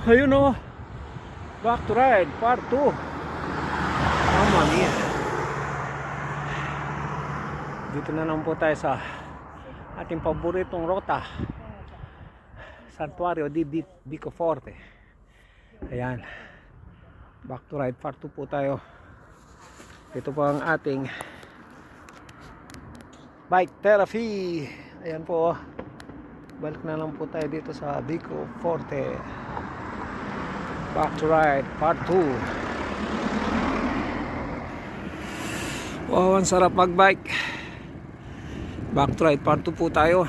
Ayun o. Back to ride, part 2. Mamma mia. Dito na naman po tayo sa ating paboritong rota. Santuario di Vicoforte. Ayan. Back to ride, part 2 po tayo. Ito po ang ating bike therapy. Ayan po. Balik na lang po tayo dito sa Vicoforte. Back to ride, part 2. Wow, ang sarap magbike. Back to ride, part 2 po tayo.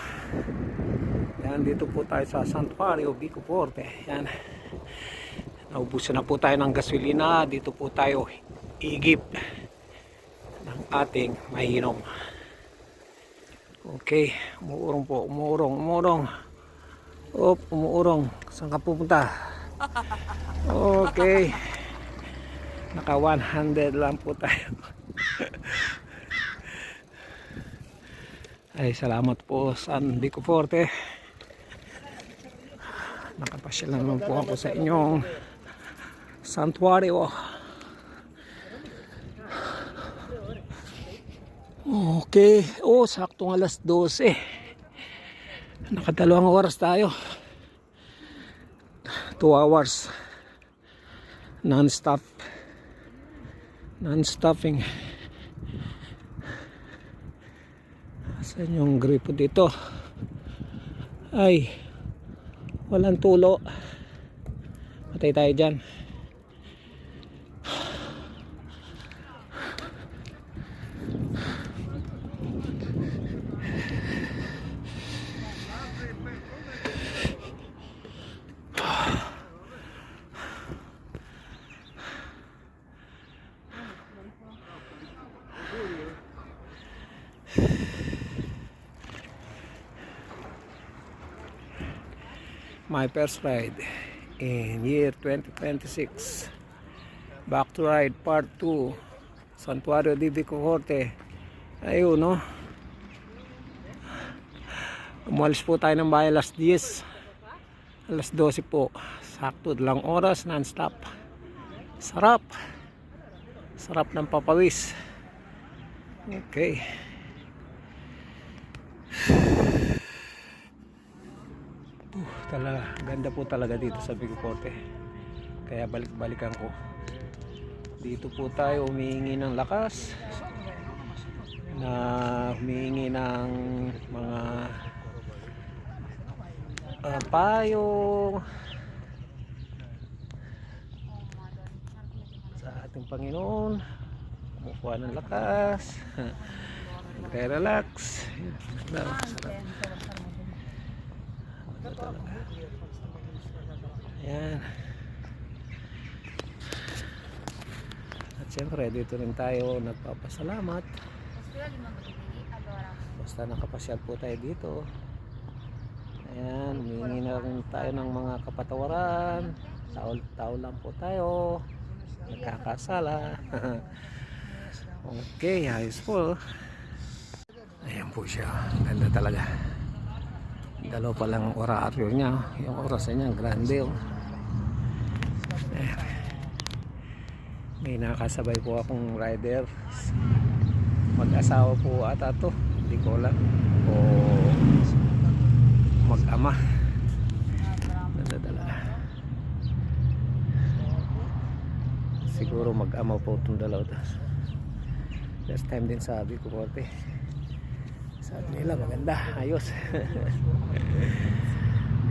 Yan, dito po tayo sa Santuario Vicoforte. Yan. Naubusan na po tayo ng gasolina. Dito po tayo igip ng ating mahinom. Okay, umuurong po, umuurong. Umuurong. Saan ka pupunta? Okay. Naka 100 lang po tayo. Ay, salamat po San Vicoforte. Nakapasyal lang naman po ako sa inyong santuario. Okay. Saktong alas 12. Nakadalawang oras tayo. 2 hours. Non-stopping. Saan yung gripo dito? Ay, walang tulo. Patay tayo dyan. My first ride in year 2026. Back to ride part 2. Santuario di Vicoforte. Ayun, no? Umalis po tayo ng bahay alas 10. Alas 12 po. Sakto lang oras, non-stop. Sarap. Sarap ng papawis. Okay. Ganda po talaga dito sa Vicoforte. Kaya balik-balikan ko. Dito po tayo humihingi ng lakas, na humihingi ng mga payo sa ating Panginoon. Kumukuha ng lakas, mag-relax. Ayan. At siyempre dito rin tayo nagpapasalamat. Basta nakapasyal po tayo dito. Ayan, humingi na rin tayo ng mga kapatawaran. Tao lang po tayo. Nagkakasala. Okay, ayos po. Ayan po siya. Ganda talaga. Dalawa pa lang oraryo niya. Yung oras niya grande. May nakasabay po akong rider. Mag-asawa po ata to. Hindi ko alam. O mag-ama. Nadadala. Siguro mag-ama po itong dalawa. Last time din sa Vicoforte. Sabi nila maganda. Ayos.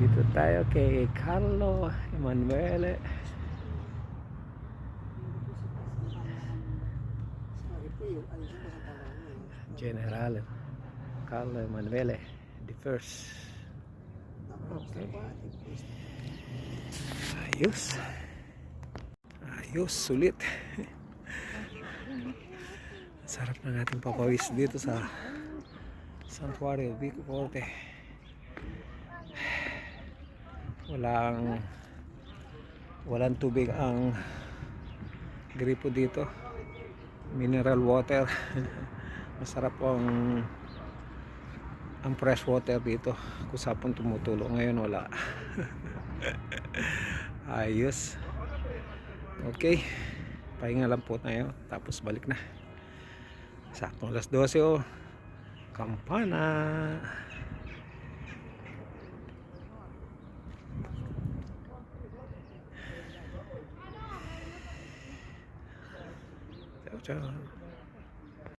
Dito tayo kay Carlo Emanuele. General Carlo Emanuele the first. Okay. Ayos, sulit. Sarap ng ating papawis dito sa Santuario Vicoforte. Walang tubig ang gripo dito. Mineral water. Masarap ang fresh water dito. Kusapon tumutulo. Ngayon wala. Ayos. Okay. Pahinga lang po tayo. Tapos balik na. Saktong alas 12 oh. Kampana. Ciao, ciao.